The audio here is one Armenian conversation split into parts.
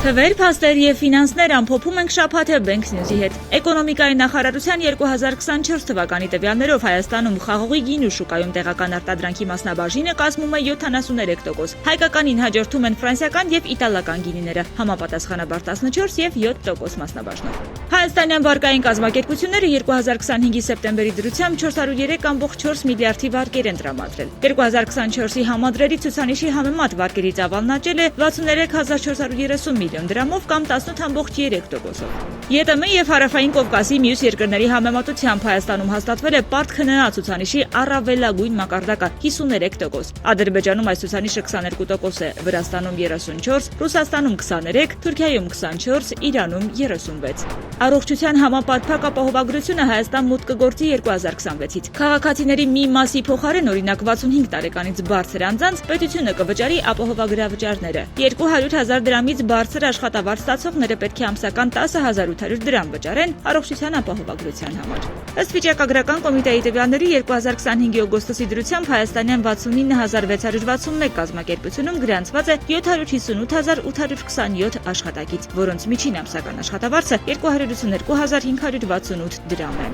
Թվեր, փաստեր եւ ֆինանսներ ամփոփում ենք շաբաթը Bank News-ի հետ։ Էկոնոմիկայի նախարարության 2024 թվականի տվյալներով Հայաստանում խաղողի գինու շուկայում տեղական արտադրանքի մասնաբաժինը կազմում է 73%։ Հայկականին հաջորդում են ֆրանսիական եւ իտալական գինիները, համապատասխանաբար 14 եւ 7% մասնաբաժնով։ Հայաստանյան բանկային կազմակերպությունները 2025-ի սեպտեմբերի դրությամբ 403.4 միլիարդի վարկեր են տրամադրել։ 2024-ի համադրելի ցուցանիշի համեմատ վարկերի ծավալն աճել է 63430 միլիոն դրամով կամ 18.3%-ով։ ԵՏՄ եւ Հարավային Կովկասի մյուս երկրների համեմատությամբ Հայաստանում հաստատվել է պարտ ԽՆԱ ցուցանիշի առավելագույն մակարդակը 53%։ Ադրբեջանում այս ցուցանիշը 22% է, Վրաստանում 34%, Ռուսաստանում 23%, Թուրքիայում 24%, Իրանում 36%։ Առողջության համապարփակ ապահովագրությունը Հայաստան մուտք կգործի 2026-ից։ Քաղաքացիների մի մասի փոխարեն, օրինակ 65 տարեկանից բարձր անձանց, պետությունը կվճարի ապահովագրավճարները։ 200.000 դրամից բարձր աշխատավարձ ստացողները պետք է ամսական 10.800 դրամ վճարեն առողջության ապահովագրության համար։ Ըստ վիճակագրական կոմիտեի տվյալների 2025-ի օգոստոսի դրությամբ հայաստանյան 69661 կազմակերպությունում գրանցված է 758827 աշխատակից, որոնց միջին ամսական աշխատավարձը 282568 դրամ է։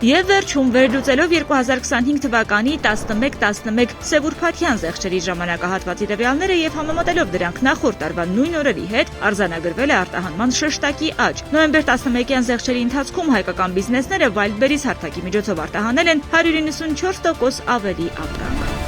Եվ վերջում վերլուծելով 2025 թվականի 11-11 Սևուրփաթյան զեղչերի ժամանակահատվածի տվյալները եւ համեմատելով դրանք նախորդ տարվա նույն օրերի հետ, արձանագրվել է արտահանման շշտակի աճ։ Նոյեմբեր 11-յան զեղչերի ընթացքում հայկական բիզնեսները Wildberries հարթակի միջոցով արտահանել են 194% ավելի ապրանք։